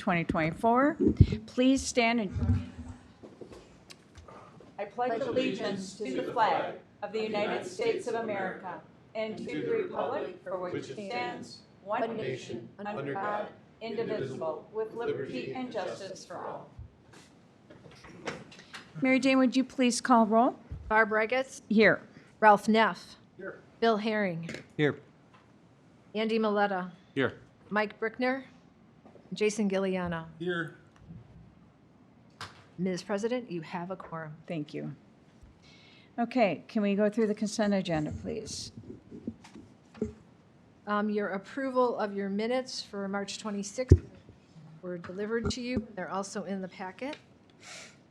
2024. Please stand and I pledge allegiance to the flag of the United States of America and to the republic for which it stands, one nation, under God, indivisible, with liberty and justice for all. Mary Jane, would you please call roll? Barb Regetz, Here. Ralph Neff, Here. Bill Herring, Here. Andy Miletta, Here. Mike Brickner, Jason Gilliana. Here. Ms. President, you have a quorum. Thank you. Okay, can we go through the consent agenda, please? Your approval of your minutes for March 26th were delivered to you. They're also in the packet.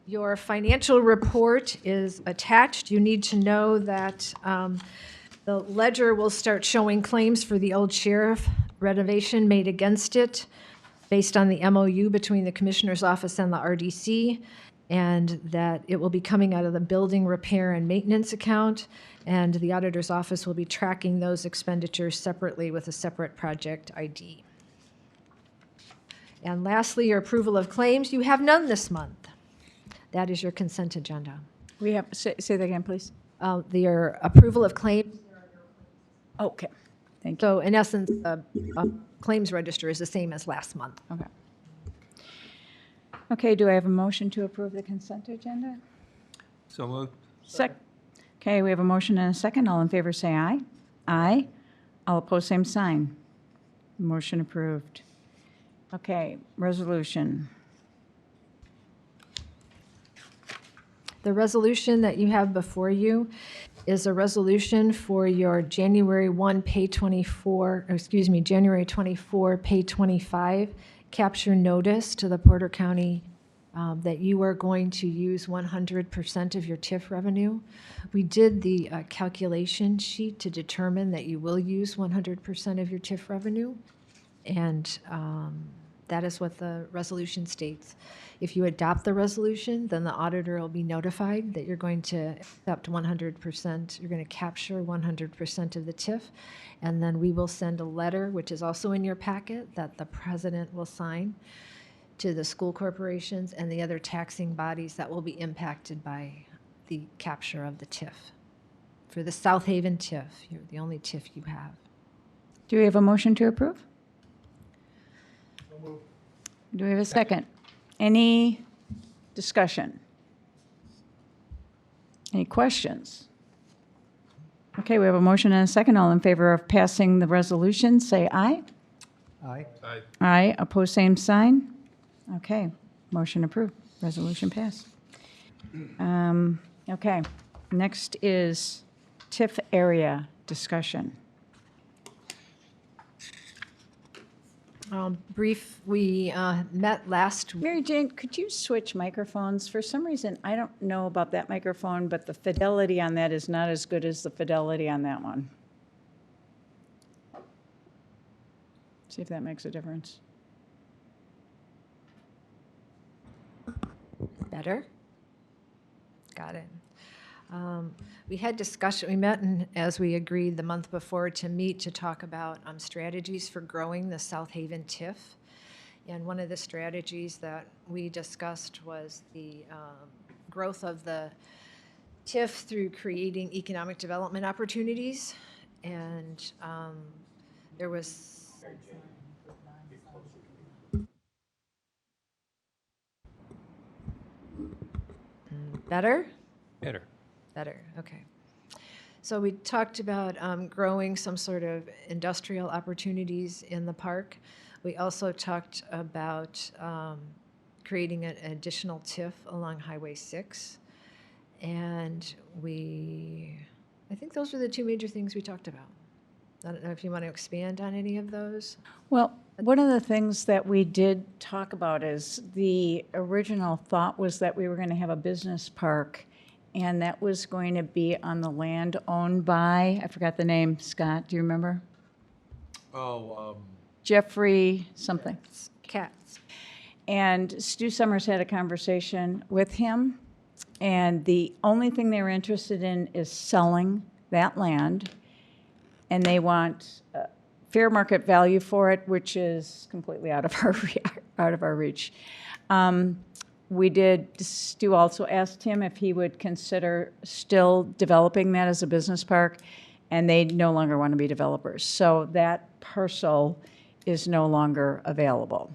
Your financial report is attached. You need to know that the ledger will start showing claims for the old sheriff renovation made against it based on the MOU between the Commissioner's Office and the RDC, and that it will be coming out of the building repair and maintenance account, and the Auditor's Office will be tracking those expenditures separately with a separate project ID. And lastly, your approval of claims. You have none this month. That is your consent agenda. We have, say that again, please. Your approval of claims. Okay, thank you. So in essence, claims register is the same as last month. Okay. Okay, do I have a motion to approve the consent agenda? So moved. Okay, we have a motion and a second. All in favor say aye. Aye. All opposed, same sign. Motion approved. Okay, resolution. The resolution that you have before you is a resolution for your January 24, pay 25 capture notice to the Porter County that you are going to use 100% of your TIF revenue. We did the calculation sheet to determine that you will use 100% of your TIF revenue, and that is what the resolution states. If you adopt the resolution, then the auditor will be notified that you're going to accept 100%, you're going to capture 100% of the TIF, and then we will send a letter, which is also in your packet, that the president will sign to the school corporations and the other taxing bodies that will be impacted by the capture of the TIF. For the South Haven TIF, you're the only TIF you have. Do we have a motion to approve? Do we have a second? Any discussion? Any questions? Okay, we have a motion and a second. All in favor of passing the resolution, say aye. Aye. Aye. Aye. Opposed, same sign. Okay, motion approved. Resolution passed. Okay, next is TIF area discussion. We met last week. Mary Jane, could you switch microphones? For some reason, I don't know about that microphone, but the fidelity on that is not as good as the fidelity on that one. See if that makes a difference. Better? Got it. We had discussion, we met and as we agreed the month before to meet to talk about strategies for growing the South Haven TIF. And one of the strategies that we discussed was the growth of the TIF through creating economic development opportunities. And there was better? Better. Better, okay. So we talked about growing some sort of industrial opportunities in the park. We also talked about creating an additional TIF along Highway 6. And I think those were the two major things we talked about. I don't know if you want to expand on any of those. Well, one of the things that we did talk about is the original thought was that we were going to have a business park, and that was going to be on the land owned by, I forgot the name, Scott, do you remember? Jeffrey something. Cats. And Stu Summers had a conversation with him, and the only thing they were interested in is selling that land, and they want fair market value for it, which is completely out of out of our reach. We did, Stu also asked him if he would consider still developing that as a business park, and they no longer want to be developers. So that parcel is no longer available,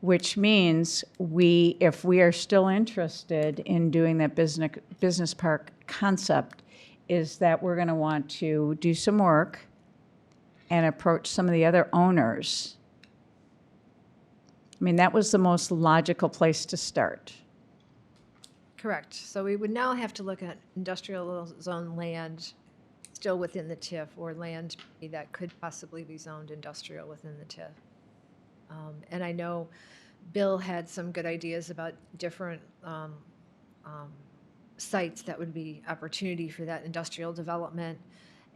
which means if we are still interested in doing that business park concept, is that we're going to want to do some work and approach some of the other owners. I mean, that was the most logical place to start. Correct. So we would now have to look at industrial zone land still within the TIF, or land that could possibly be zoned industrial within the TIF. And I know Bill had some good ideas about different sites that would be opportunity for that industrial development.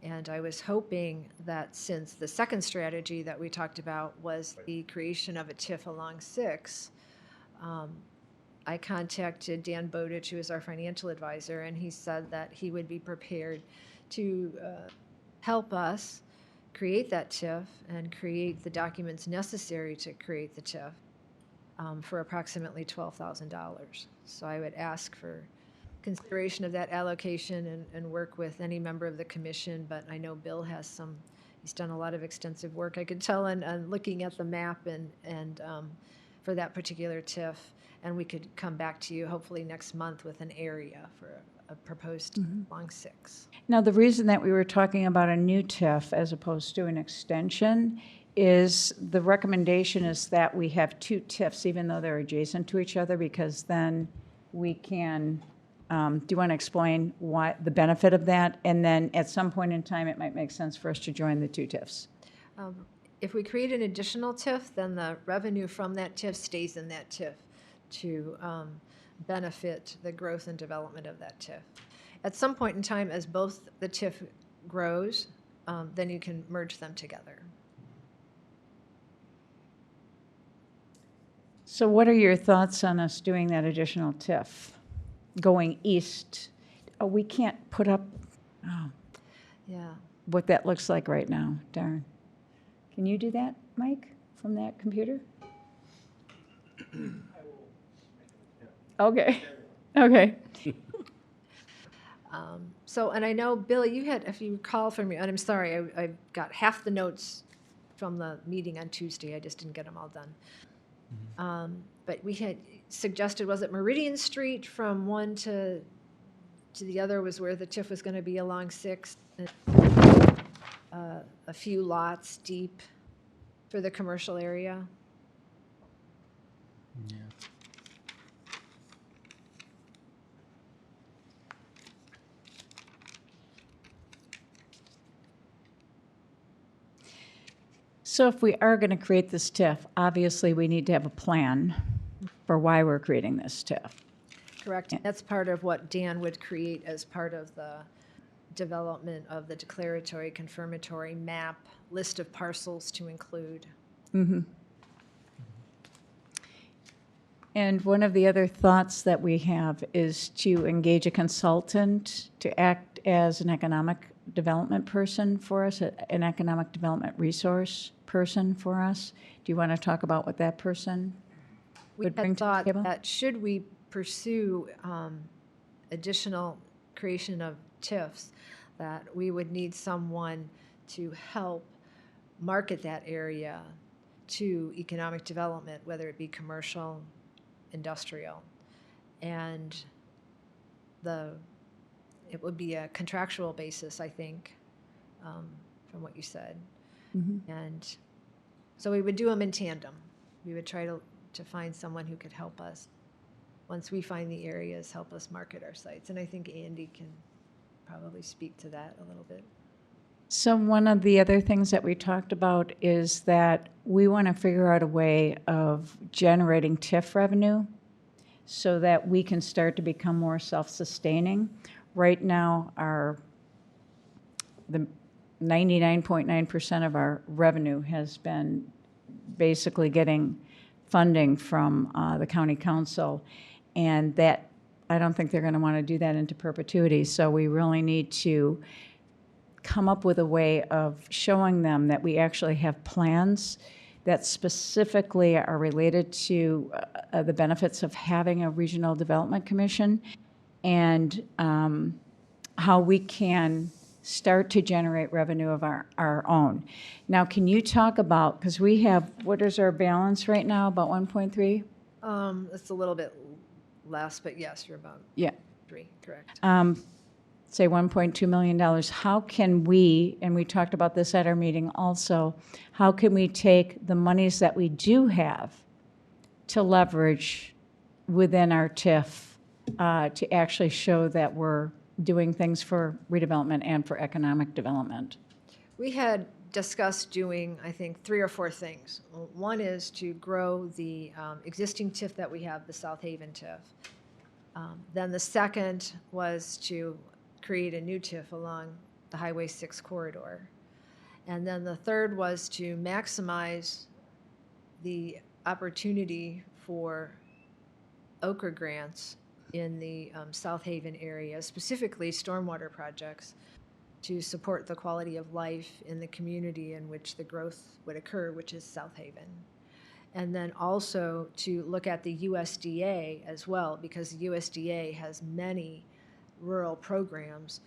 And I was hoping that, since the second strategy that we talked about was the creation of a TIF along 6, I contacted Dan Bowditch, who is our financial advisor, and he said that he would be prepared to help us create that TIF and create the documents necessary to create the TIF for approximately $12,000. So I would ask for consideration of that allocation and work with any member of the commission, but I know Bill has he's done a lot of extensive work, I could tell, and looking at the map and for that particular TIF, and we could come back to you hopefully next month with an area for a proposed along 6. Now, the reason that we were talking about a new TIF as opposed to an extension is the recommendation is that we have 2 TIFs, even though they're adjacent to each other, because then we can, do you want to explain the benefit of that? And then at some point in time, it might make sense for us to join the 2 TIFs. If we create an additional TIF, then the revenue from that TIF stays in that TIF to benefit the growth and development of that TIF. At some point in time, as both the TIF grows, then you can merge them together. So what are your thoughts on us doing that additional TIF, going east? Oh, we can't put up Yeah. what that looks like right now, darn. Can you do that, Mike, from that computer? Okay, okay. So, and I know, Billy, you had, if you recall from your, and I'm sorry, I got half the notes from the meeting on Tuesday. I just didn't get them all done. But we had suggested, was it Meridian Street from one to the other was where the TIF was going to be along 6, a few lots deep for the commercial area. Yeah. So if we are going to create this TIF, obviously we need to have a plan for why we're creating this TIF. Correct. That's part of what Dan would create as part of the development of the declaratory confirmatory map, list of parcels to include. Mm-hmm. And one of the other thoughts that we have is to engage a consultant to act as an economic development person for us, an economic development resource person for us. Do you want to talk about what that person We would bring had to the thought table? that should we pursue additional creation of TIFs, that we would need someone to help market that area to economic development, whether it be commercial, industrial. And it would be a contractual basis, I think, from what you said. Mm-hmm. And so we would do them in tandem. We would try to find someone who could help us, once we find the areas, help us market our sites. And I think Andy can probably speak to that a little bit. So one of the other things that we talked about is that we want to figure out a way of generating TIF revenue so that we can start to become more self-sustaining. Right now, the 99.9% of our revenue has been basically getting funding from the county council, and that I don't think they're going to want to do that into perpetuity. So we really need to come up with a way of showing them that we actually have plans that specifically are related to the benefits of having a regional development commission and how we can start to generate revenue of our own. Now, can you talk about, because we have, what is our balance right now, about 1.3? It's a little bit less, but yes, you're about Yeah. 3, correct. Say $1.2 million. How can we, and we talked about this at our meeting also, how can we take the monies that we do have to leverage within our TIF to actually show that we're doing things for redevelopment and for economic development? We had discussed doing, I think, 3 or 4 things. One is to grow the existing TIF that we have, the South Haven TIF. Then the second was to create a new TIF along the Highway 6 corridor. And then the third was to maximize the opportunity for Okra grants in the South Haven area, specifically stormwater projects, to support the quality of life in the community in which the growth would occur, which is South Haven. And then also to look at the USDA as well, because the USDA has many rural programs.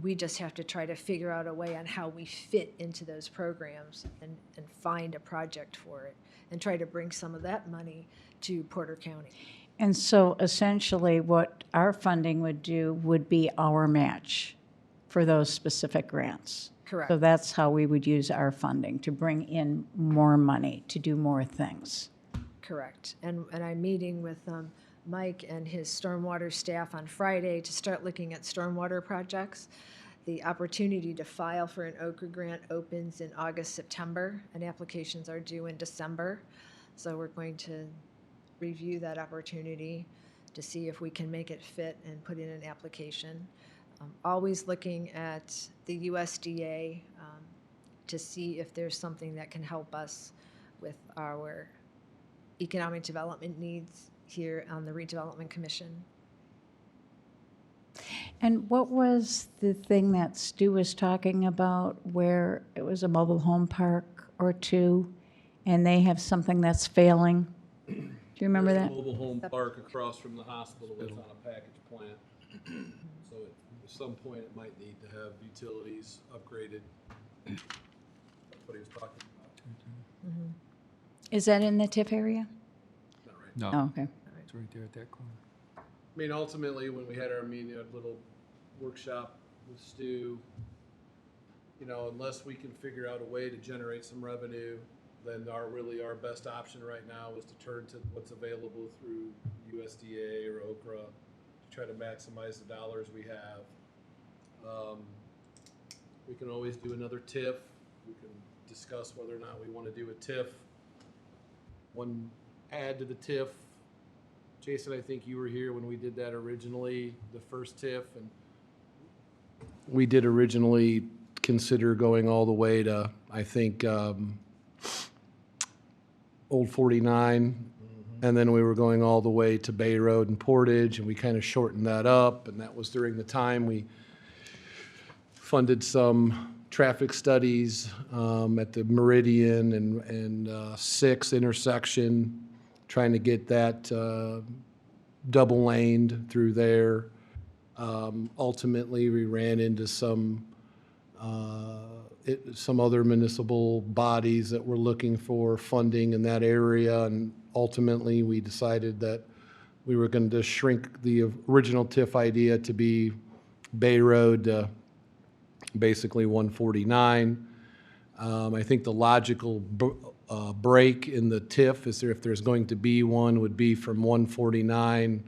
We just have to try to figure out a way on how we fit into those programs and find a project for it and try to bring some of that money to Porter County. And so essentially what our funding would do would be our match for those specific grants. Correct. So that's how we would use our funding, to bring in more money, to do more things. Correct. And I'm meeting with Mike and his stormwater staff on Friday to start looking at stormwater projects. The opportunity to file for an Okra grant opens in August, September, and applications are due in December. So we're going to review that opportunity to see if we can make it fit and put in an application. Always looking at the USDA to see if there's something that can help us with our economic development needs here on the Redevelopment Commission. And what was the thing that Stu was talking about where it was a mobile home park or two and they have something that's failing? Do you remember There's that? a mobile home park across from the hospital that's on a package plant. So at some point, it might need to have utilities upgraded. That's what he was talking about. Is that in the TIF area? Not right. No, Oh, okay. it's right there at that corner. I mean, ultimately, when we had our meeting, our little workshop with Stu, you know, unless we can figure out a way to generate some revenue, then our best option right now is to turn to what's available through USDA or Okra to try to maximize the dollars we have. We can always do another TIF. We can discuss whether or not we want to do a TIF. One add to the TIF. Jason, I think you were here when we did that originally, the first TIF, and we did originally consider going all the way to, I think, Old 49, and then we were going all the way to Bay Road and Portage, and we kind of shortened that up, and that was during the time we funded some traffic studies at the Meridian and 6 intersection, trying to get that double laned through there. Ultimately, we ran into some other municipal bodies that were looking for funding in that area, and ultimately, we decided that we were going to shrink the original TIF idea to be Bay Road to basically 149. I think the logical break in the TIF is there, if there's going to be one, would be from 149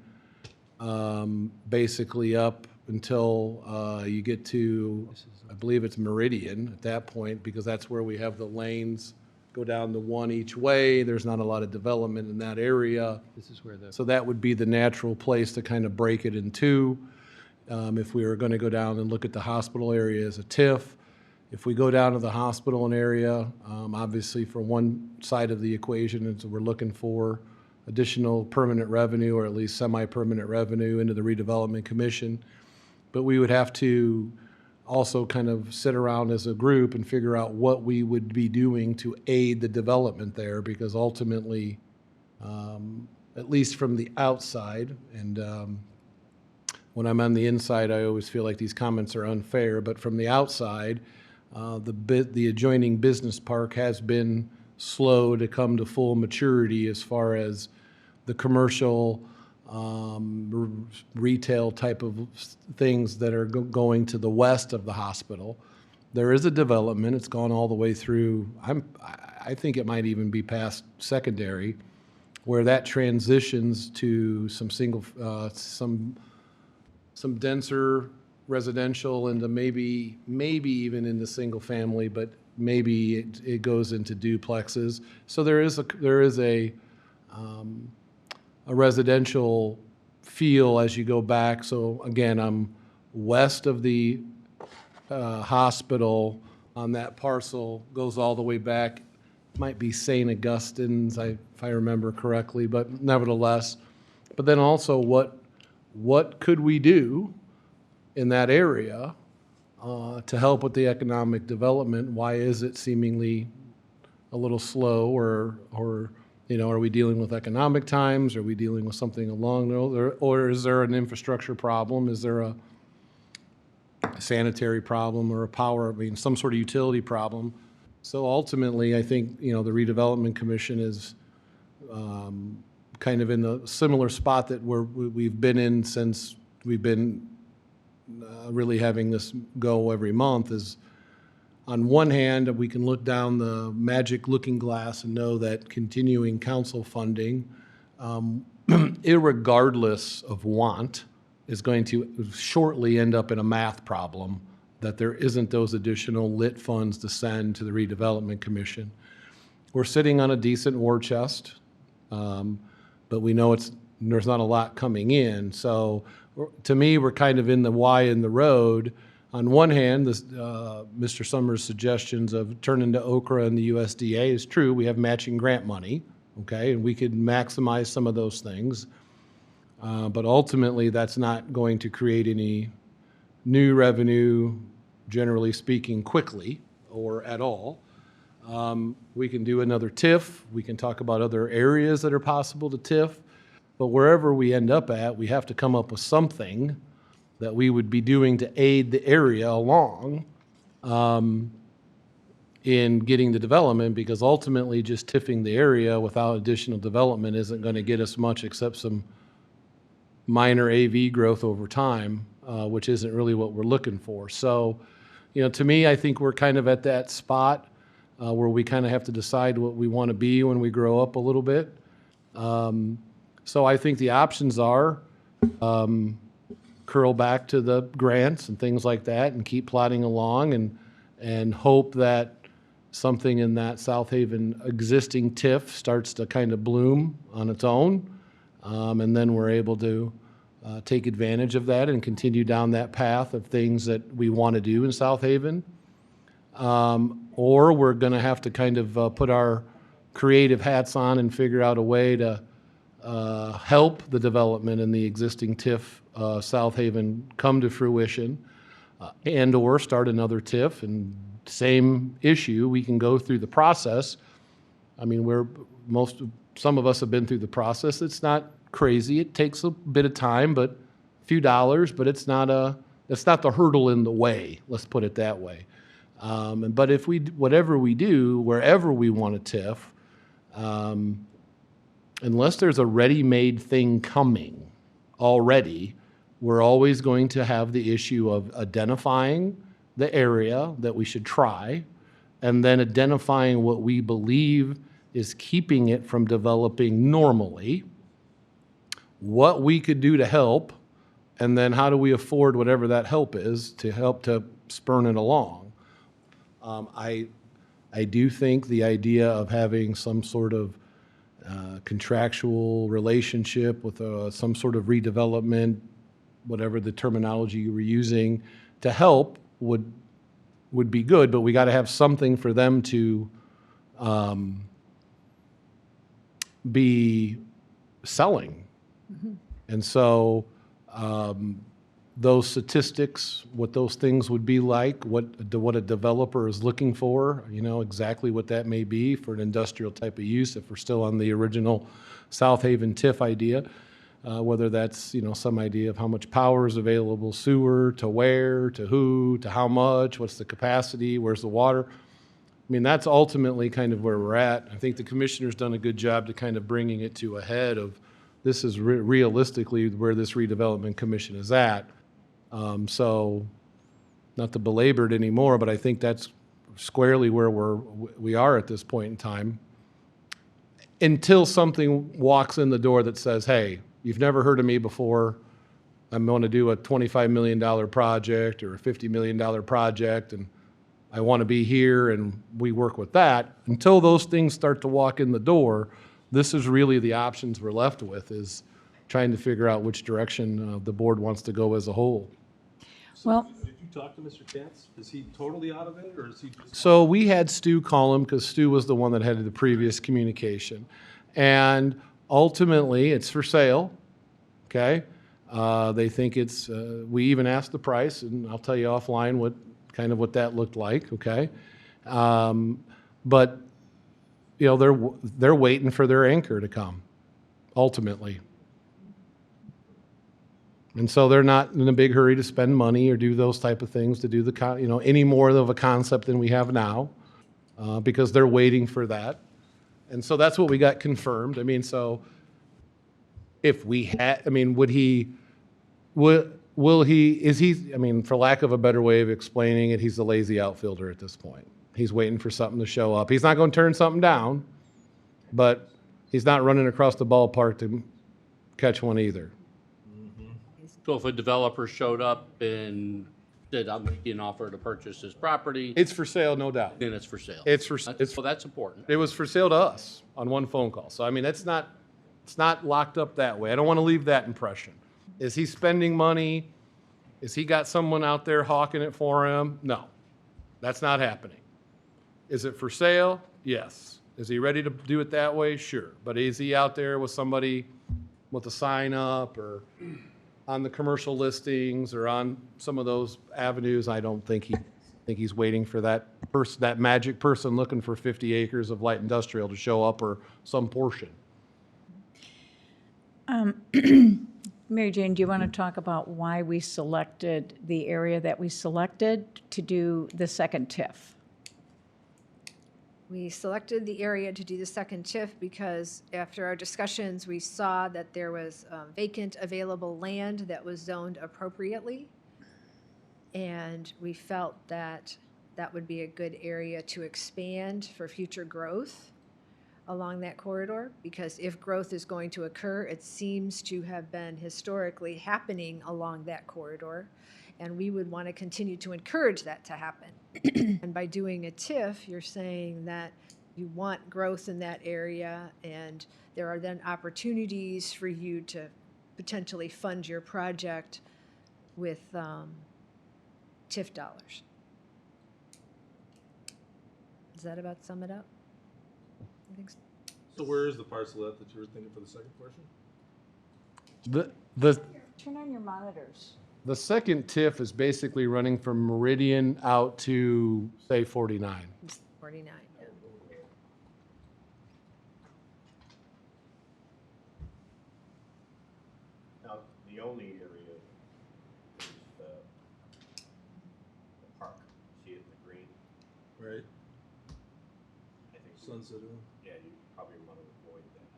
basically up until you get to, I believe it's Meridian at that point, because that's where we have the lanes go down the one each way. There's not a lot of development in that area. This is where the, So that would be the natural place to kind of break it in two. If we were going to go down and look at the hospital area as a TIF. If we go down to the hospital area, obviously for one side of the equation, is we're looking for additional permanent revenue, or at least semi-permanent revenue into the Redevelopment Commission. But we would have to also kind of sit around as a group and figure out what we would be doing to aid the development there, because ultimately, at least from the outside, and when I'm on the inside, I always feel like these comments are unfair, but from the outside, the adjoining business park has been slow to come to full maturity as far as the commercial, retail type of things that are going to the west of the hospital. There is a development. It's gone all the way through. I think it might even be past secondary, where that transitions to some some denser residential into maybe even into single family, but maybe it goes into duplexes. So there is a residential feel as you go back. So again, I'm west of the hospital on that parcel, goes all the way back. Might be St. Augustine's, if I remember correctly, but nevertheless. But then also, what could we do in that area to help with the economic development? Why is it seemingly a little slow, or are we dealing with economic times? Are we dealing with something along those, or is there an infrastructure problem? Is there a sanitary problem or some sort of utility problem? So ultimately, I think, the Redevelopment Commission is kind of in the similar spot that we've been in since we've been really having this go every month. Is on one hand, we can look down the magic looking glass and know that continuing council funding, irregardless of want, is going to shortly end up in a math problem, that there isn't those additional lit funds to send to the Redevelopment Commission. We're sitting on a decent war chest, but we know there's not a lot coming in. So to me, we're kind of in the Y in the road. On one hand, Mr. Summers' suggestions of turning to Okra and the USDA is true. We have matching grant money, okay, and we could maximize some of those things. But ultimately, that's not going to create any new revenue, generally speaking, quickly or at all. We can do another TIF. We can talk about other areas that are possible to TIF. But wherever we end up at, we have to come up with something that we would be doing to aid the area along in getting the development, because ultimately just TIFing the area without additional development isn't going to get us much except some minor AV growth over time, which isn't really what we're looking for. So, to me, I think we're kind of at that spot where we kind of have to decide what we want to be when we grow up a little bit. So I think the options are curl back to the grants and things like that and keep plodding along and hope that something in that South Haven existing TIF starts to kind of bloom on its own. And then we're able to take advantage of that and continue down that path of things that we want to do in South Haven. Or we're going to have to kind of put our creative hats on and figure out a way to help the development in the existing TIF South Haven come to fruition, and or start another TIF. And same issue, we can go through the process. I mean, some of us have been through the process. It's not crazy. It takes a bit of time, but a few dollars, but it's not the hurdle in the way. Let's put it that way. But whatever we do, wherever we want to TIF, unless there's a ready-made thing coming already, we're always going to have the issue of identifying the area that we should try, and then identifying what we believe is keeping it from developing normally, what we could do to help, and then how do we afford whatever that help is to help to spurn it along. I do think the idea of having some sort of contractual relationship with some sort of redevelopment, whatever the terminology you were using, to help would be good, but we got to have something for them to be selling. Mm-hmm. And so those statistics, what those things would be like, what a developer is looking for, exactly what that may be for an industrial type of use, if we're still on the original South Haven TIF idea, whether that's, some idea of how much power is available, sewer, to where, to who, to how much, what's the capacity, where's the water. I mean, that's ultimately kind of where we're at. I think the commissioner's done a good job to kind of bringing it to a head of this is realistically where this redevelopment commission is at. So not to belabor it anymore, but I think that's squarely where we are at this point in time. Until something walks in the door that says, hey, you've never heard of me before. I'm going to do a $25 million project or a $50 million project, and I want to be here, and we work with that. Until those things start to walk in the door, this is really the options we're left with, is trying to figure out which direction the board wants to go as a whole. Well, Did you talk to Mr. Katz? Is he totally out of it, or is he just? So we had Stu call him because Stu was the one that had the previous communication. And ultimately, it's for sale, okay? They think it's, we even asked the price, and I'll tell you offline what that looked like, okay? But, they're waiting for their anchor to come, ultimately. And so they're not in a big hurry to spend money or do those type of things to do any more of a concept than we have now, because they're waiting for that. And so that's what we got confirmed. I mean, so if we had, I mean, will he, I mean, for lack of a better way of explaining it, he's a lazy outfielder at this point. He's waiting for something to show up. He's not going to turn something down, but he's not running across the ballpark to catch one either. So if a developer showed up and said, I'm making an offer to purchase this property, It's for sale, no doubt. then it's for sale. Well, That's important. it was for sale to us on one phone call. So, I mean, it's not locked up that way. I don't want to leave that impression. Is he spending money? Is he got someone out there hawking it for him? No, that's not happening. Is it for sale? Yes. Is he ready to do it that way? Sure. But is he out there with somebody with a sign up or on the commercial listings or on some of those avenues? I don't think he's waiting for that magic person looking for 50 acres of light industrial to show up, or some portion. Mary Jane, do you want to talk about why we selected the area that we selected to do the second TIF? We selected the area to do the second TIF because after our discussions, we saw that there was vacant available land that was zoned appropriately. And we felt that that would be a good area to expand for future growth along that corridor, because if growth is going to occur, it seems to have been historically happening along that corridor, and we would want to continue to encourage that to happen. And by doing a TIF, you're saying that you want growth in that area, and there are then opportunities for you to potentially fund your project with TIF dollars. Does that about sum it up? I think so. So where is the parcel at that you were thinking for the second portion? Turn on your monitors. The second TIF is basically running from Meridian out to, say, 49. 49, yeah. Now, the only area is the park. See it in the green? Right, I think, Sunset Inn. yeah, you probably want to avoid that.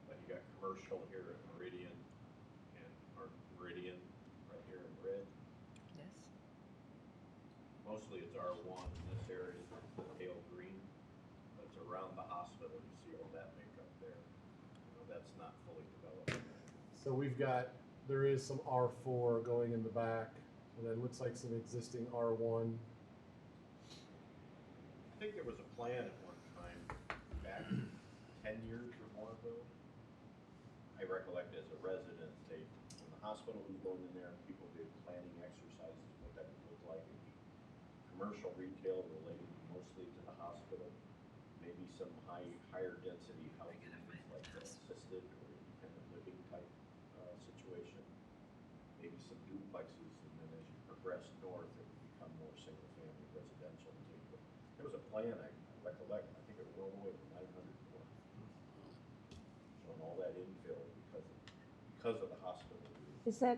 But you got commercial here at Meridian or Meridian right here in red. Yes. Mostly it's R1 in this area, is the pale green. But it's around the hospital, you see all that makeup there. That's not fully developed. So there is some R4 going in the back, and then looks like some existing R1. I think there was a plan at one time, back 10 years or more ago. I recollect as a resident, when the hospital was going in there, people did planning exercises, what that would look like. It'd be commercial retail related mostly to the hospital, maybe some higher density housing, like the assisted or independent living type situation. duplexes, and then as you progress north, it would become more single-family residential. There was a plan, I recollect, I think it went all the way to 900 north. Showing all that infill because of the hospital. Is that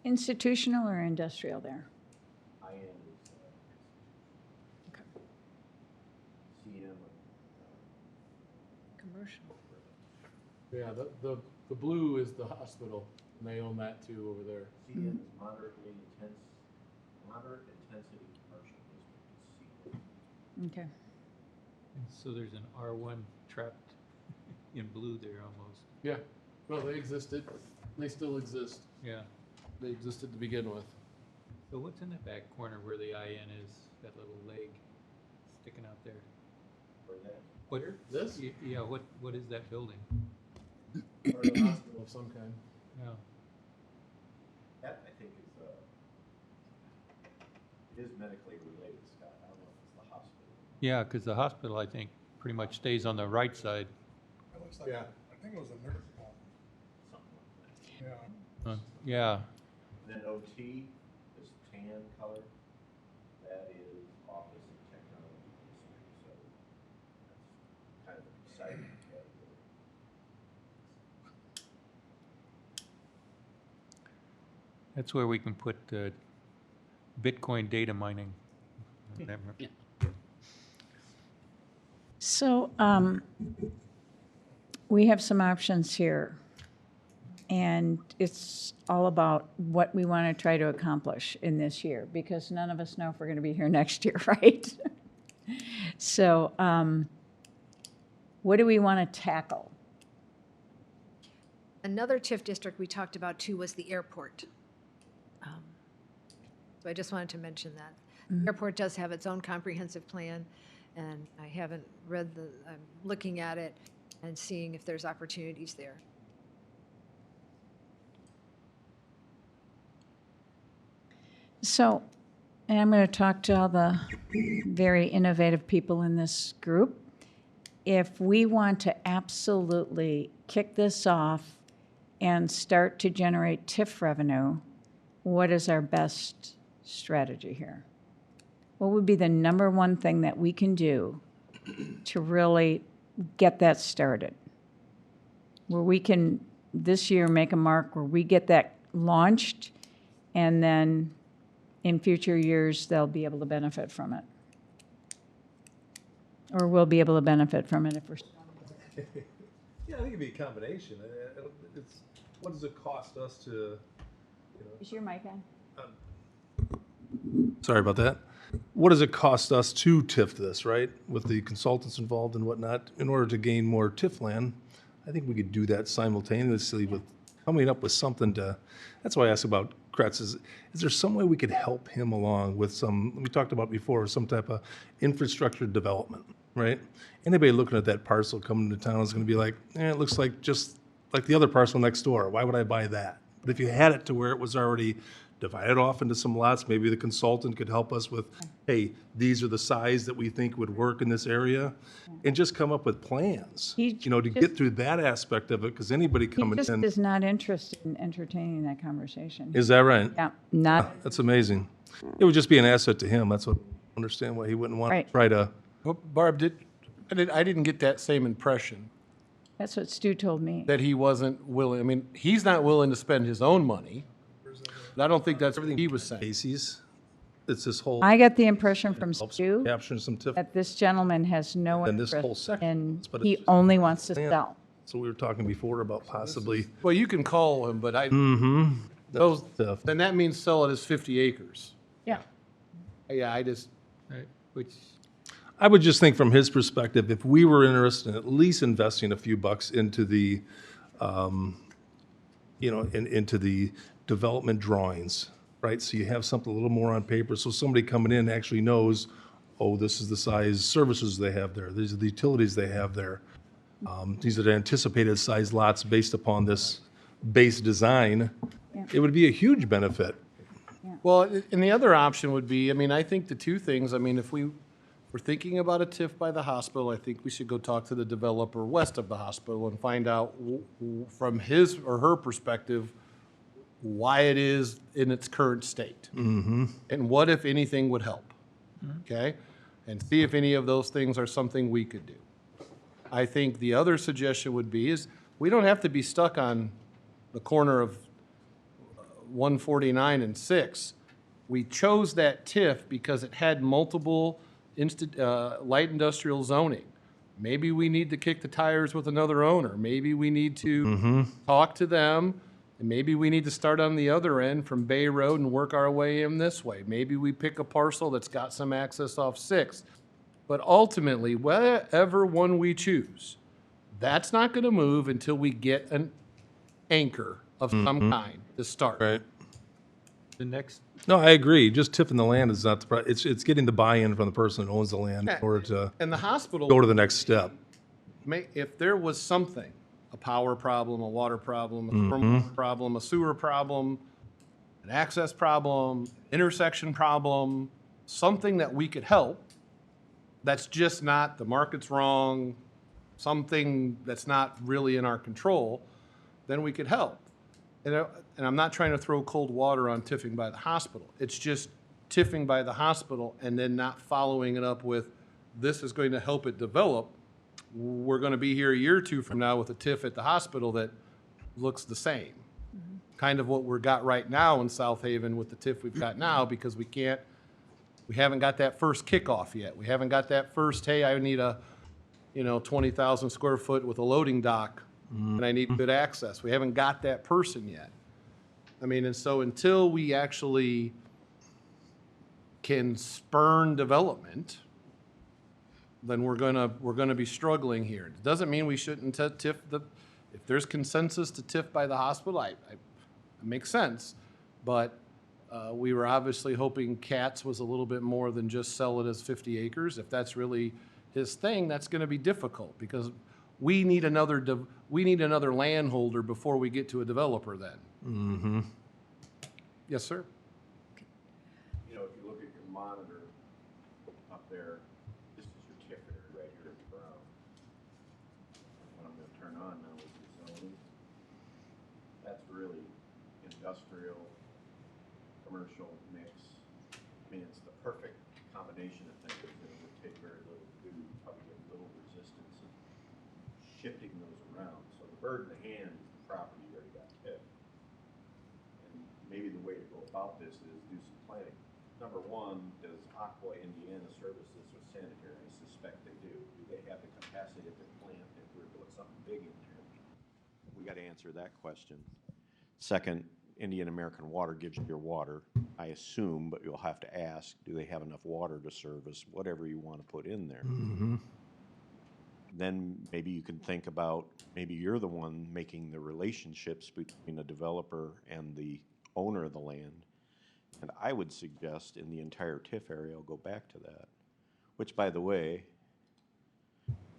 institutional or industrial there? High-end is CM. Commercial. Yeah, the blue is the hospital, and they own that too over there. CM is moderate intensity commercial district. Okay. And so there's an R1 trapped in blue there almost. Yeah, well, they existed, they still exist. Yeah. They existed to begin with. So what's in the back corner where the IN is, that little leg sticking out there? For that, What, This? yeah, what is that building? Or a hospital of some kind. Yeah. that I think is, it is medically related, Scott. I don't know if it's the hospital. Yeah, because the hospital, I think, pretty much stays on the right side. It looks like, Yeah. I think it was a nurse home. Something like that. Yeah. Yeah, Then OT, this tan color, that is office and technology district, so that's kind of an exciting category. that's where we can put Bitcoin data mining. Yeah. So we have some options here, and it's all about what we want to try to accomplish in this year, because none of us know if we're going to be here next year, right? So what do we want to tackle? Another TIF district we talked about too was the airport. So I just wanted to mention that. The airport does have its own comprehensive plan, and I haven't read I'm looking at it and seeing if there's opportunities there. So, and I'm going to talk to all the very innovative people in this group. If we want to absolutely kick this off and start to generate TIF revenue, what is our best strategy here? What would be the number one thing that we can do to really get that started? Where we can, this year, make a mark where we get that launched, and then in future years, they'll be able to benefit from it. Or we'll be able to benefit from it if we're. Yeah, I think it'd be a combination. It's, what does it cost us to, you know? Is your mic on? Sorry about that. What does it cost us to TIF this, right? With the consultants involved and whatnot, in order to gain more TIF land? I think we could do that simultaneously with coming up with something to, that's why I asked about Kretz, is there some way we could help him along with some, we talked about before, some type of infrastructure development, right? Anybody looking at that parcel coming to town is gonna be like, it looks like just like the other parcel next door. Why would I buy that? But if you had it to where it was already divided off into some lots, maybe the consultant could help us with, hey, these are the size that we think would work in this area, and just come up with plans, He you know, to get through that aspect of it, because anybody He coming just in, is not interested in entertaining that conversation. is that right? Yeah, not, That's amazing. It would just be an asset to him. That's what, I understand why he wouldn't want to Right. try to, Well, Barb, I didn't get that same impression, that's what Stu told me. that he wasn't willing, I mean, he's not willing to spend his own money. But I don't think that's everything he was saying. Macy's. It's this whole, I got the impression from helps Stu capture some TIF. that this gentleman has no And this whole interest section, in, but he it's- only wants to Yeah. sell. So we were talking before about possibly, Well, you can call him, but those, TIF. then that means sell it as 50 acres. Yeah. Yeah, I just, right, which, I would just think from his perspective, if we were interested in at least investing a few bucks into the, you know, into the development drawings, right? So you have something a little more on paper, so somebody coming in actually knows, oh, this is the size services they have there, these are the utilities they have there. These are the anticipated size lots based upon this base design. Yeah. It would be a huge benefit. well, and the other option would be, I mean, I think the two things, I mean, if we're thinking about a TIF by the hospital, I think we should go talk to the developer west of the hospital and find out from his or her perspective, why it is in its current state. And what, if anything, would help. Okay? And see if any of those things are something we could do. I think the other suggestion would be is we don't have to be stuck on the corner of 149 and 6. We chose that TIF because it had multiple light industrial zoning. Maybe we need to kick the tires with another owner. Maybe we need to talk to them, and maybe we need to start on the other end from Bay Road and work our way in this way. Maybe we pick a parcel that's got some access off 6. But ultimately, whatever one we choose, that's not going to move until we get an anchor of some kind to start. Right. The next, No, I agree. Just tipping the land is not the, it's getting the buy-in from the person that owns the land in order to And the hospital, go to the next step. if there was something, a power problem, a water problem, a stormwater problem, a sewer problem, an access problem, intersection problem, something that we could help, that's just not, the market's wrong, something that's not really in our control, then we could help. And I'm not trying to throw cold water on tiffing by the hospital. It's just tiffing by the hospital and then not following it up with, this is going to help it develop. We're going to be here a year or two from now with a TIF at the hospital that looks the same. Kind of what we've got right now in South Haven with the TIF we've got now, because we haven't got that first kickoff yet. We haven't got that first, hey, I need a 20,000 square foot with a loading dock and I need good access. We haven't got that person yet. I mean, and so until we actually can spurn development, then we're gonna be struggling here. It doesn't mean we shouldn't TIF if there's consensus to TIF by the hospital, it makes sense. But we were obviously hoping Katz was a little bit more than just sell it as 50 acres. If that's really his thing, that's gonna be difficult because we need another landholder before we get to a developer then. Yes, sir. You know, if you look at your monitor up there, this is your TIF area right here at the brown. What I'm gonna turn on now is the zoning. That's really industrial, commercial mix. I mean, it's the perfect combination of things that would take very little to do, probably get little resistance in shifting those around. So the bird in the hand is the property you already got TIF. And maybe the way to go about this is do some planning. Number one, does Aqua Indiana service this with sanitary? I suspect they do. Do they have the capacity of the plant if we're doing something big in there? We got to answer that question. Second, Indian American Water gives you your water, I assume, but you'll have to ask, do they have enough water to service whatever you want to put in there? Then maybe you can think about, maybe you're the one making the relationships between the developer and the owner of the land. And I would suggest in the entire TIF area, I'll go back to that, which, by the way,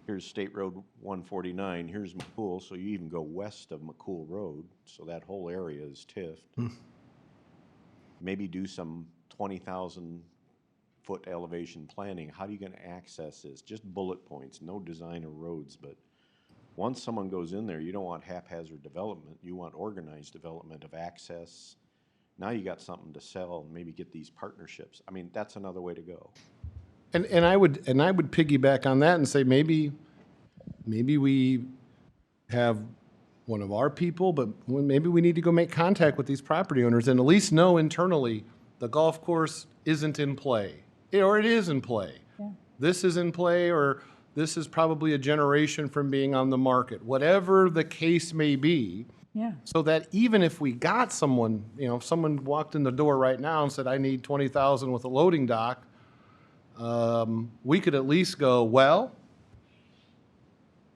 here's State Road 149, here's McCool, so you even go west of McCool Road, so that whole area is TIF'd. Maybe do some 20,000 foot elevation planning. How are you going to access this? Just bullet points, no design or roads, but once someone goes in there, you don't want haphazard development. You want organized development of access. Now you got something to sell and maybe get these partnerships. I mean, that's another way to go. And I would piggyback on that and say maybe we have one of our people, but maybe we need to go make contact with these property owners and at least know internally the golf course isn't in play, or it is in play. Yeah. This is in play, or this is probably a generation from being on the market, whatever the case may be. Yeah. So that even if we got someone, if someone walked in the door right now and said, I need 20,000 with a loading dock, we could at least go, well,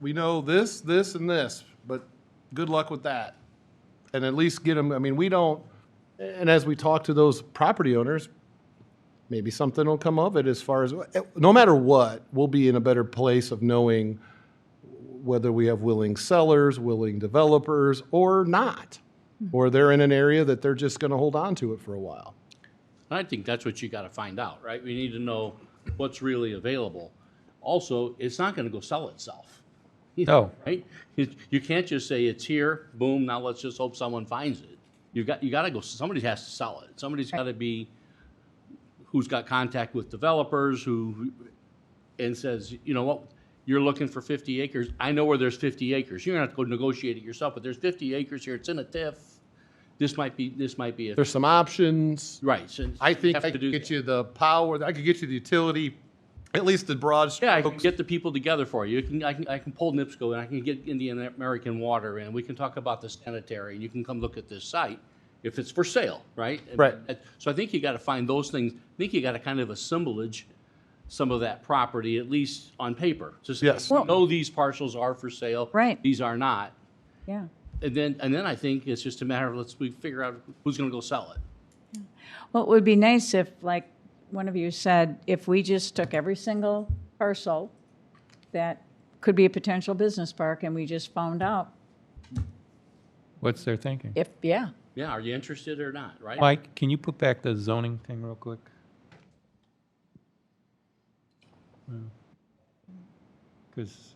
we know this, this, and this, but good luck with that. And at least get them, I mean, we don't, and as we talk to those property owners, maybe something will come of it as far as, no matter what, we'll be in a better place of knowing whether we have willing sellers, willing developers, or not. Or they're in an area that they're just going to hold on to it for a while. I think that's what you got to find out, right? We need to know what's really available. Also, it's not going to go sell itself. No. Right? You can't just say it's here, boom, now let's just hope someone finds it. you gotta go, somebody has to sell it. Somebody's gotta be, who's got contact with developers, and says, you know what, you're looking for 50 acres. I know where there's 50 acres. You're gonna have to go negotiate it yourself, but there's 50 acres here. It's in a TIF. This might be a, There's some options. right. So I think have I to could do get that. you the power, I could get you the utility, at least the broad Yeah, I can strokes. get the people together for you. I can pull NIPSCO, and I can get Indian American Water, and we can talk about the sanitary, and you can come look at this site if it's for sale, right? Right. So I think you got to find those things. I think you got to kind of assemblage some of that property, at least on paper. To say, Yes. we know these parcels are for sale. Right. These are not. Yeah. And then I think it's just a matter of we figure out who's going to go sell it. Well, it would be nice if, like one of you said, if we just took every single parcel that could be a potential business park and we just found out What's their thinking? if, yeah. Yeah, are you interested or not, right? Mike, can you put back the zoning thing real quick? Because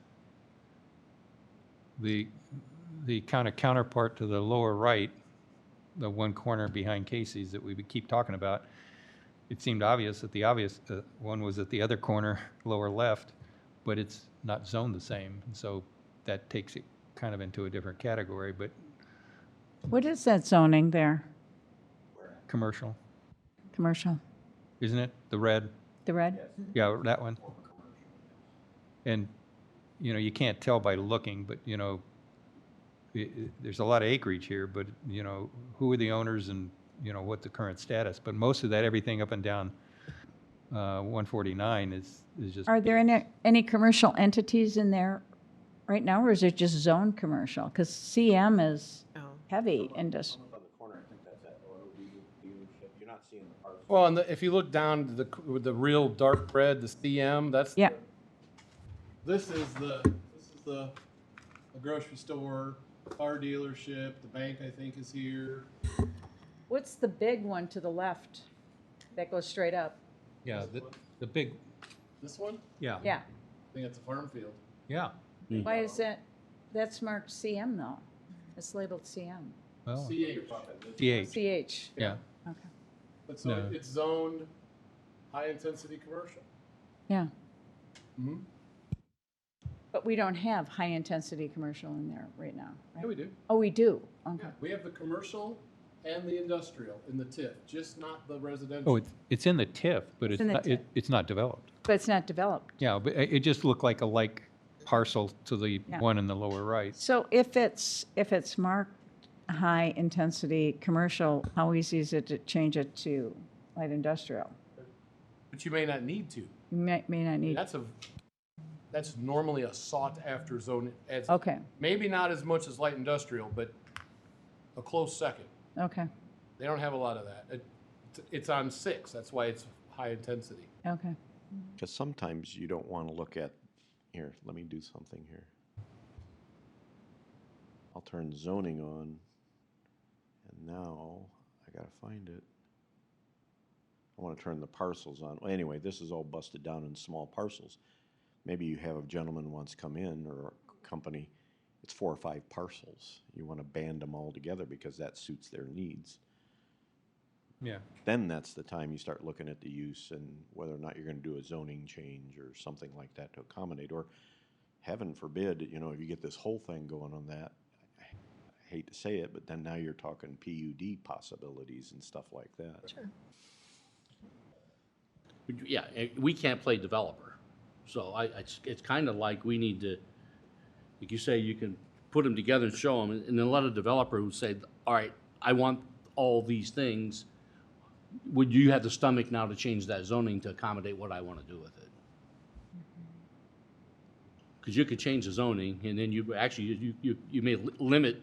the kind of counterpart to the lower right, the one corner behind Casey's that we would keep talking about, it seemed obvious that the obvious one was at the other corner, lower left, but it's not zoned the same. And so that takes it kind of into a different category, but What is that zoning there? commercial, Commercial? isn't it? The red? The red? Yeah, that one. And, you know, you can't tell by looking, but, you know, there's a lot of acreage here, but, you know, who are the owners and, you know, what the current status? But most of that, everything up and down 149 is just. Are there any commercial entities in there right now, or is it just zone commercial? Because CM is heavy industry. On the corner, I think that's that auto dealership. You're not seeing the parcel. Well, and if you look down to with the real dark red, the CM, that's. Yeah. This is the grocery store, car dealership, the bank I think is here. What's the big one to the left that goes straight up? Yeah, the big, This one? yeah. Yeah. I think it's a farm field. Yeah. Why is that? That's marked CM though. It's labeled CM. Well, CH. CH, CH. yeah. Okay. But so No. it's zoned high-intensity commercial. Yeah. Mm-hmm. But we don't have high-intensity commercial in there right now, Yeah, right? we do. Oh, we do? Okay. Yeah, we have the commercial and the industrial in the TIF, just not the residential. Oh, it's in the TIF, but It's it's in the not, TIF. it's not developed. But it's not developed. Yeah, but it just looked like a like parcel to the Yeah. one in the lower right. So if it's marked high-intensity commercial, how easy is it to change it to light industrial? But you may not need to. You may not need, That's normally a sought-after zone. okay, Maybe not as much as light industrial, but a close second. okay, They don't have a lot of that. It's on 6, that's why it's high intensity. okay. Because sometimes you don't want to look at, here, let me do something here. I'll turn zoning on, and now I gotta find it. I want to turn the parcels on. Well, anyway, this is all busted down in small parcels. Maybe you have a gentleman who wants to come in, or a company, it's 4 or 5 parcels. You want to band them all together because that suits their needs. Yeah. Then that's the time you start looking at the use and whether or not you're going to do a zoning change or something like that to accommodate. Or heaven forbid, you know, if you get this whole thing going on that, I hate to say it, but then now you're talking PUD possibilities and stuff like that. Sure. Yeah, we can't play developer. So it's kind of like we need to, like you say, you can put them together and show them, and then let a developer who say, all right, I want all these things. Would you have the stomach now to change that zoning to accommodate what I want to do with it? Because you could change the zoning, and then you actually, you may limit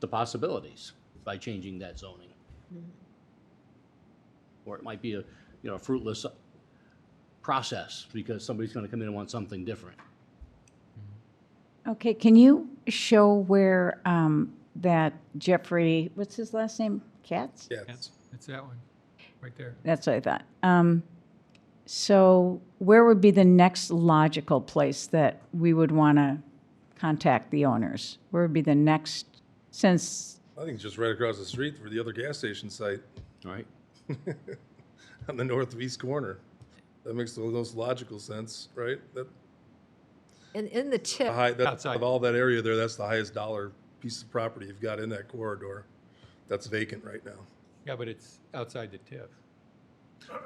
the possibilities by changing that zoning. Or it might be a fruitless process because somebody's going to come in and want something different. Okay, can you show where that Jeffrey, what's his last name? Katz? Yeah. It's that one, right there. That's what I thought. So where would be the next logical place that we would want to contact the owners? Where would be the next, since I think it's just right across the street for the other gas station site Right? on the northeast corner. That makes the most logical sense, right? That, And in the the TIF, high, that, Outside. of all that area there, that's the highest dollar piece of property you've got in that corridor. That's vacant right now. Yeah, but it's outside the TIF.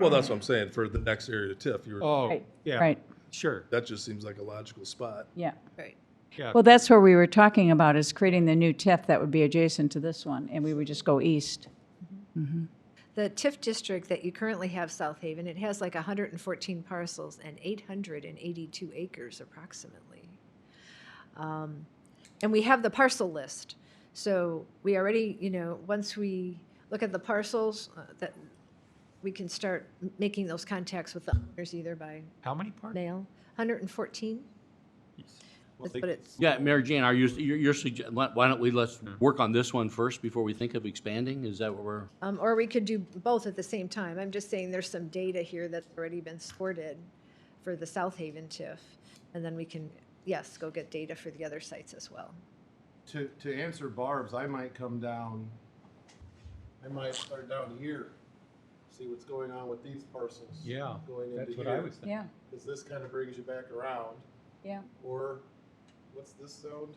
Well, that's what I'm saying, for the next area to TIF, Oh, Right, yeah. right. Sure, that just seems like a logical spot. Yeah. right. yeah. Well, that's where we were talking about, is creating the new TIF that would be adjacent to this one, and we would just go east. The TIF district that you currently have, South Haven, it has like 114 parcels and 882 acres approximately. And we have the parcel list. So we already, once we look at the parcels, that we can start making those contacts with the owners either by How many parts? mail. 114? That's what it's, Yeah, Mary Jane, why don't we let's work on this one first before we think of expanding? Is that what we're? or we could do both at the same time. I'm just saying there's some data here that's already been sorted for the South Haven TIF. And then we can, yes, go get data for the other sites as well. To answer Barb's, I might come down, I might start down here, see what's going on with these parcels. Yeah, Going into that's what I here, was thinking. Yeah, because this kind of brings you back around. yeah. Or, what's this zoned?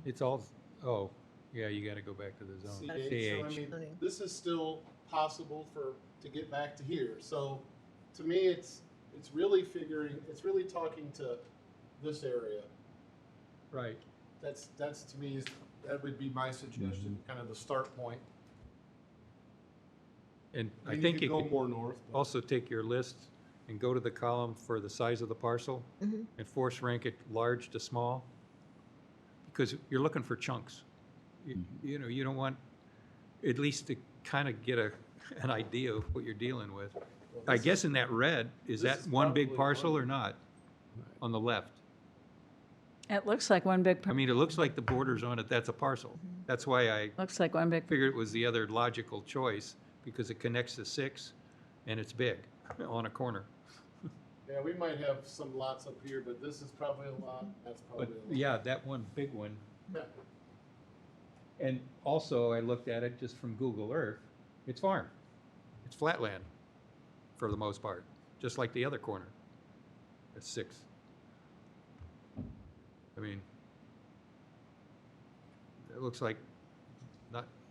It's all, oh, yeah, you gotta go back to the zone. CH. So I CH. mean, this is still possible to get back to here. So to me, it's really talking to this area. Right. That's to me, that would be my suggestion, kind of the start point. And I Maybe think you you could could go more north. but- also take your list and go to the column for the size of the parcel and force rank it large to small. Because you're looking for chunks. You don't want, at least to kind of get an idea of what you're dealing with. I guess in that red, is this that is one big probably parcel one. or not? On the left. It looks like one big, I mean, it looks like the borders on it, that's a parcel. That's why I looks like one big, figured it was the other logical choice, because it connects to 6 and it's big on a corner. Yeah, we might have some lots up here, but this is probably a lot, that's probably But a lot. yeah, that one big one. Yeah. And also, I looked at it just from Google Earth, it's farm. It's flatland for the most part, just like the other corner. It's 6. I mean, it looks like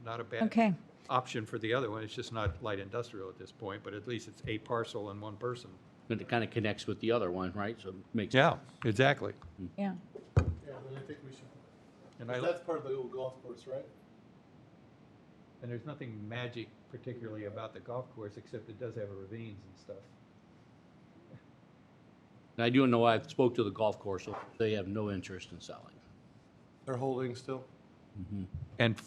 not a bad okay. option for the other one. It's just not light industrial at this point, but at least it's a parcel and one person. And it kind of connects with the other one, right? So it makes. Yeah, exactly. Yeah. Yeah, then I think we should, And that's part of the old golf course, right? and there's nothing magic particularly about the golf course, except it does have ravines and stuff. And I do know I spoke to the golf course, so they have no interest in selling. They're holding still? And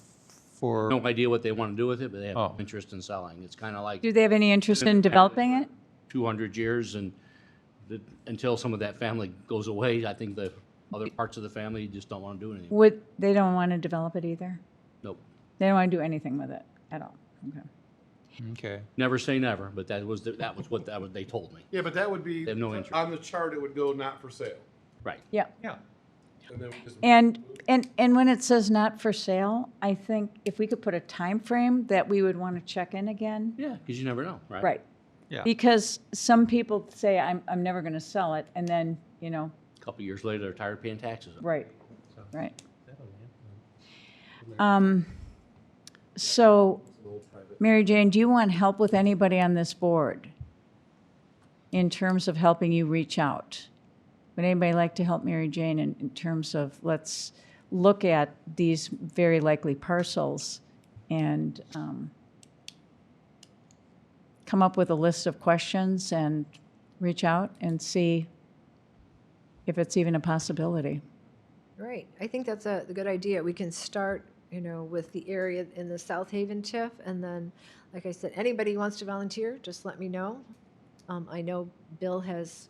for, No idea what they want to do with it, but they have no Oh. interest in selling. It's kind of like Do they have any interest in developing it? 200 years, and until some of that family goes away, I think the other parts of the family just don't want to do it anymore. They don't want to develop it either? Nope. They don't want to do anything with it at all? Okay. okay, Never say never, but that was what they told me. Yeah, but that would be, They have no interest. on the chart, it would go not for sale. Right. Yeah. yeah. And then we just- And when it says not for sale, I think if we could put a time frame that we would want to check in again. Yeah, because you never know, right? Right. Yeah. Because some people say, I'm never going to sell it, and then, A couple of years later, they're tired of paying taxes. right, right. So, Mary Jane, do you want help with anybody on this board in terms of helping you reach out? Would anybody like to help Mary Jane in terms of, let's look at these very likely parcels and come up with a list of questions and reach out and see if it's even a possibility? Right. I think that's a good idea. We can start, with the area in the South Haven TIF, and then, like I said, anybody who wants to volunteer, just let me know. I know Bill has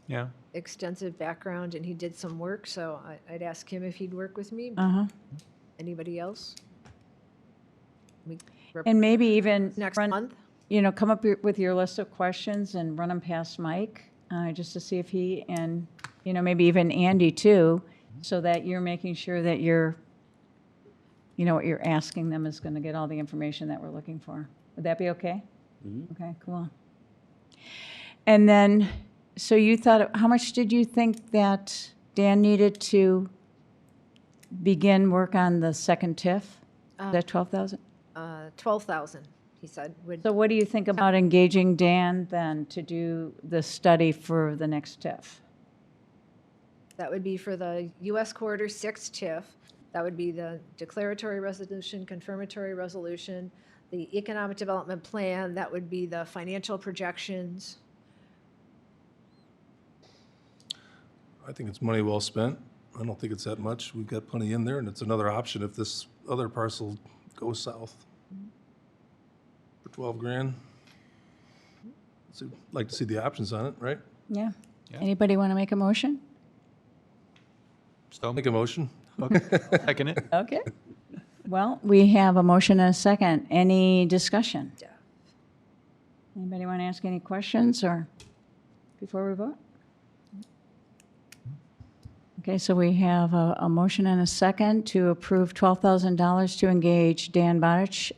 Yeah. extensive background and he did some work, so I'd ask him if he'd work with me. Uh-huh. Anybody else? And maybe even Next run- month? come up with your list of questions and run them past Mike, just to see if he, and, maybe even Andy too, so that you're making sure that you're you know, what you're asking them is going to get all the information that we're looking for. Would that be okay? Okay, cool. And then, so you thought, how much did you think that Dan needed to begin work on the second TIF? Is that 12,000? 12,000, he said, would, So what do you think about engaging Dan then to do the study for the next TIF? that would be for the US Quarter 6 TIF. That would be the declaratory resolution, confirmatory resolution, the economic development plan, that would be the financial projections. I think it's money well spent. I don't think it's that much. We've got plenty in there, and it's another option if this other parcel goes south. For 12 grand. So I'd like to see the options on it, right? Yeah. Yeah. Anybody want to make a motion? So, Make a motion. second it. Okay. Well, we have a motion and a second. Any discussion? Anybody want to ask any questions or before we vote? Okay, so we have a motion and a second to approve $12,000 to engage Dan Bodich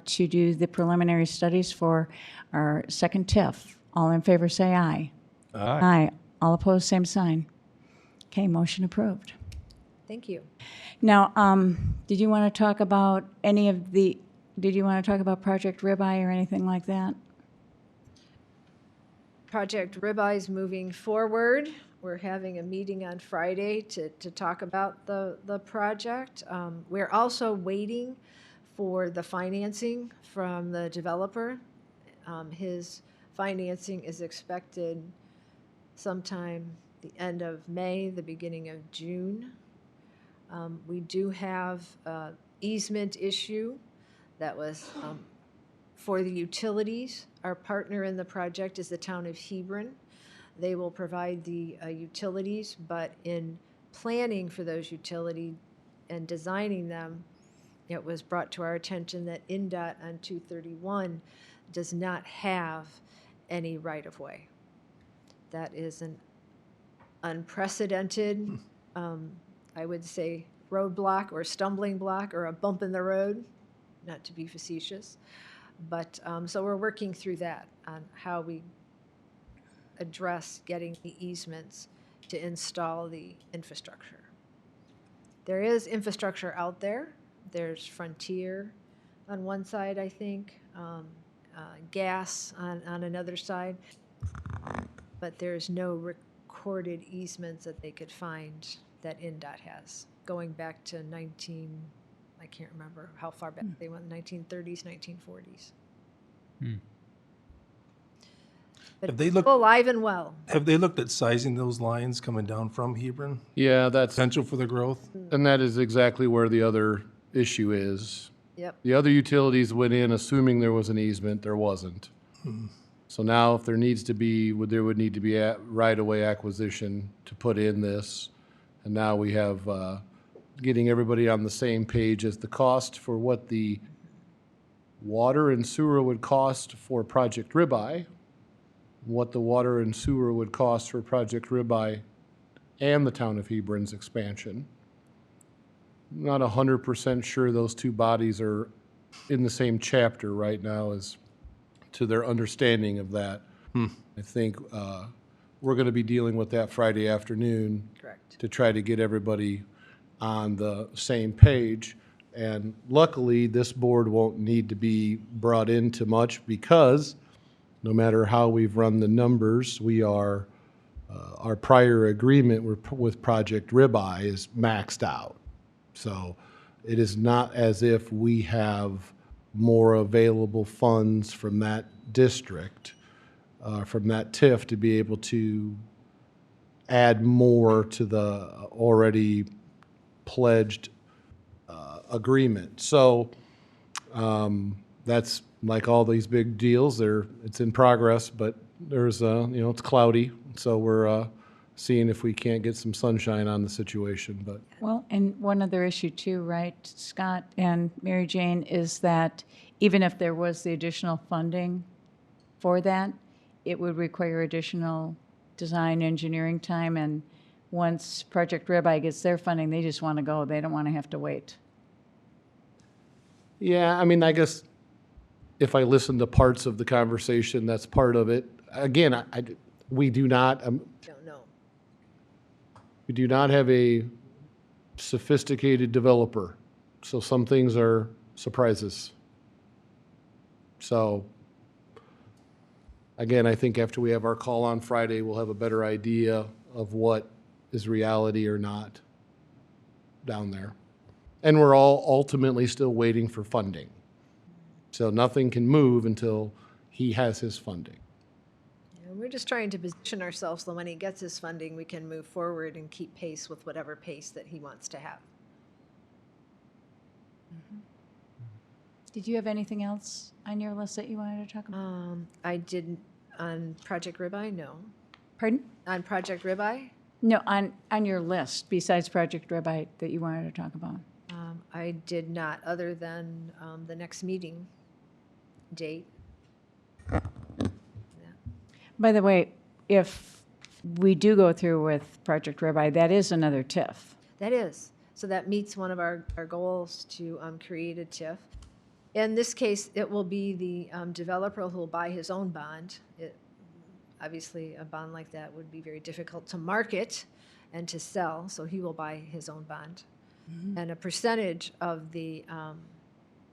to do the preliminary studies for our second TIF. All in favor, say aye. Aye. Aye. All opposed, same sign. Okay, motion approved. Thank you. Now, did you want to talk about did you want to talk about Project Ribeye or anything like that? Project Ribeye is moving forward. We're having a meeting on Friday to talk about the project. We're also waiting for the financing from the developer. His financing is expected sometime the end of May, the beginning of June. We do have an easement issue that was for the utilities. Our partner in the project is the town of Hebron. They will provide the utilities, but in planning for those utilities and designing them, it was brought to our attention that INDOT on 231 does not have any right-of-way. That is an unprecedented, I would say, roadblock or stumbling block or a bump in the road, not to be facetious. But so we're working through that on how we address getting the easements to install the infrastructure. There is infrastructure out there. There's Frontier on one side, I think, gas on another side, but there's no recorded easements that they could find that INDOT has, going back to I can't remember how far back they went, 1930s, 1940s. But Have they looked- still alive and well. Have they looked at sizing those lines coming down from Hebron? Yeah, that's, Potential for the growth? and that is exactly where the other issue is. Yep. The other utilities went in assuming there was an easement, there wasn't. So now if there needs to be, there would need to be a right-of-way acquisition to put in this. And now we have, getting everybody on the same page as the cost for what the water and sewer would cost for Project Ribeye, what the water and sewer would cost for Project Ribeye and the town of Hebron's expansion. Not 100% sure those two bodies are in the same chapter right now as to their understanding of that. I think we're going to be dealing with that Friday afternoon Correct. to try to get everybody on the same page. And luckily, this board won't need to be brought into much because no matter how we've run the numbers, we are, our prior agreement with Project Ribeye is maxed out. So it is not as if we have more available funds from that district, from that TIF to be able to add more to the already pledged agreement. So that's like all these big deals. It's in progress, but there's it's cloudy. So we're seeing if we can't get some sunshine on the situation. But Well, and one other issue too, right, Scott and Mary Jane, is that even if there was the additional funding for that, it would require additional design engineering time. And once Project Ribeye gets their funding, they just want to go. They don't want to have to wait. Yeah, I mean, I guess if I listen to parts of the conversation, that's part of it. Again, we do not, Don't know. we do not have a sophisticated developer, so some things are surprises. So, again, I think after we have our call on Friday, we'll have a better idea of what is reality or not down there. And we're all ultimately still waiting for funding. So nothing can move until he has his funding. And we're just trying to position ourselves so when he gets his funding, we can move forward and keep pace with whatever pace that he wants to have. Did you have anything else on your list that you wanted to talk about? I didn't, on Project Ribeye, no. Pardon? On Project Ribeye, No, on your list, besides Project Rebite, that you wanted to talk about. I did not, other than the next meeting date. By the way, if we do go through with Project Rebite, that is another TIF. That is. So that meets one of our goals to create a TIF. In this case, it will be the developer who will buy his own bond. Obviously, a bond like that would be very difficult to market and to sell, so he will buy his own bond. And a percentage of the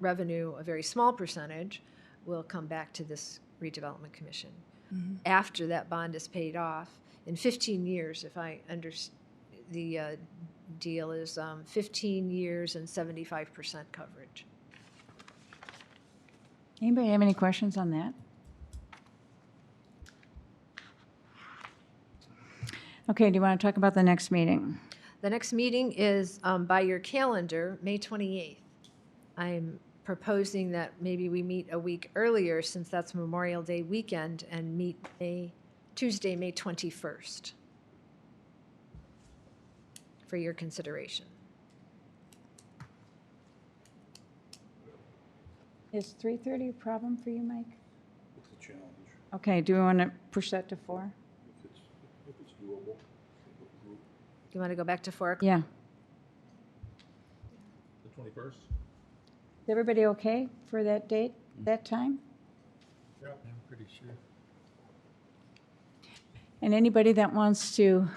revenue, a very small percentage, will come back to this redevelopment commission. After that bond is paid off, in 15 years, if I understand, the deal is 15 years and 75% coverage. Anybody have any questions on that? Okay, do you want to talk about the next meeting? The next meeting is by your calendar, May 28th. I'm proposing that maybe we meet a week earlier since that's Memorial Day weekend and meet Tuesday, May 21st for your consideration. Is 3:30 a problem for you, Mike? It's a challenge. Okay, do we want to push that to 4? If it's doable. Do you want to go back to 4 o'clock? Yeah. The 21st? Is everybody okay for that date, that time? I'm pretty sure. And anybody that wants to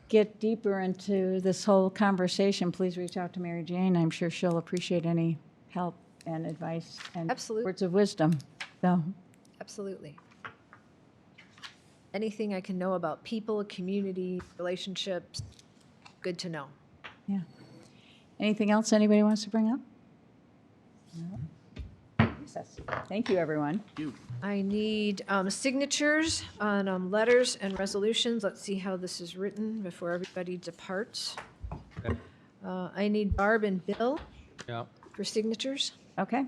get deeper into this whole conversation, please reach out to Mary Jane. I'm sure she'll appreciate any help and advice and Absolutely. words of wisdom. So, Absolutely. Anything I can know about people, community, relationships, good to know. yeah. Anything else anybody wants to bring up? No? Recess. Thank you, everyone. I need signatures on letters and resolutions. Let's see how this is written before everybody departs. Okay. I need Barb and Bill Yeah. for signatures. Okay.